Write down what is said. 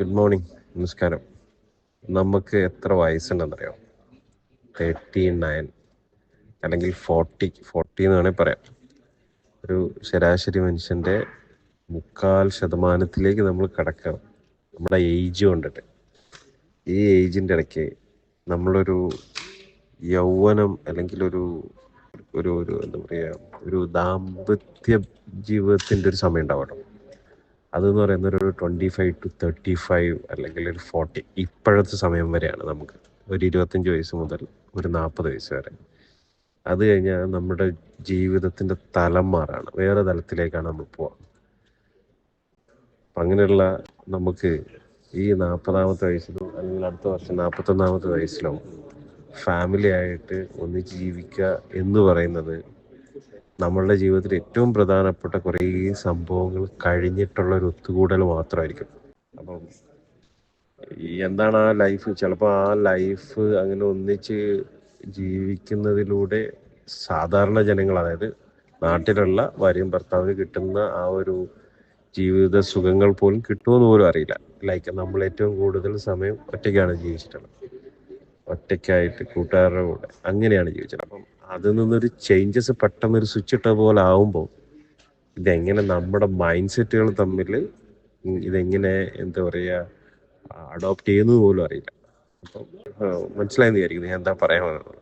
Good morning, നമസ്കാരം. നമുക്ക് എത്ര വയസ്സുണ്ടെന്നറിയാം? 39 അല്ലെങ്കിൽ 40 എന്ന് വേണേൽ പറയാം. ഒരു ശരാശരി മനുഷ്യൻ്റെ 3/4% നമ്മൾ കിടക്കണം നമ്മുടെ ഏജ് കൊണ്ടിട്ട്. ഈ ഏജിൻ്റെ ഇടയ്ക്ക് നമ്മളൊരു യൗവനം അല്ലെങ്കിൽ ഒരു ഒരു ഒരു എന്താ പറയുക, ഒരു ദാമ്പത്യ ജീവിതത്തിൻ്റെ ഒരു സമയം ഉണ്ടാവണം. അതെന്ന് പറയുന്നത് ഒരു 25 to 35 അല്ലെങ്കിൽ ഒരു 40, ഇപ്പോഴത്തെ സമയം വരെയാണ് നമുക്ക്. ഒരു 25 വയസ്സ് മുതൽ ഒരു 40 വയസ്സ് വരെ. അത് കഴിഞ്ഞാൽ നമ്മുടെ ജീവിതത്തിൻ്റെ തലം മാറാണ്, വേറെ തലത്തിലേക്കാണ് നമ്മൾ പോവുക. അപ്പം അങ്ങനെയുള്ള നമുക്ക് ഈ 40ാമത്തെ വയസ്സിലോ അല്ലെങ്കിൽ അടുത്ത വർഷം 41ാമത്തെ വയസ്സിലോ ഫാമിലി ആയിട്ട് ഒന്നിച്ച് ജീവിക്കുക എന്ന് പറയുന്നത് നമ്മളുടെ ജീവിതത്തിൽ ഏറ്റവും പ്രധാനപ്പെട്ട കുറേ സംഭവങ്ങൾ കഴിഞ്ഞിട്ടുള്ള ഒരു ഒത്തുകൂടൽ മാത്രമായിരിക്കും. അപ്പം എന്താണ് ആ ലൈഫ്? ചിലപ്പോൾ ആ ലൈഫ് അങ്ങനെ ഒന്നിച്ച് ജീവിക്കുന്നതിലൂടെ സാധാരണ ജനങ്ങൾ, അതായത് നാട്ടിലുള്ള ഭാര്യയും ഭർത്താവിന് കിട്ടുന്ന ആ ഒരു ജീവിത സുഖങ്ങൾ പോലും കിട്ടുമെന്ന് പോലും അറിയില്ല. ലൈക്ക് നമ്മൾ ഏറ്റവും കൂടുതൽ സമയം ഒറ്റയ്ക്കാണ് ജീവിച്ചിട്ടുള്ളത്, ഒറ്റയ്ക്കായിട്ട് കൂട്ടുകാരുടെ കൂടെ അങ്ങനെയാണ് ജീവിച്ചത്. അപ്പം അതിൽ നിന്നൊരു ചേഞ്ചസ് പെട്ടെന്നൊരു സ്വിച്ച് ഇട്ട പോലെ ആവുമ്പോൾ ഇതെങ്ങനെ നമ്മുടെ മൈൻഡ് സെറ്റുകൾ തമ്മിൽ ഇതെങ്ങനെ എന്താ പറയുക അഡോപ്റ്റ് ചെയ്യുന്നത് പോലും അറിയില്ല. അപ്പം മനസ്സിലായെന്ന് വിചാരിക്കുന്നു ഞാൻ എന്താ പറയാൻ വന്നത്.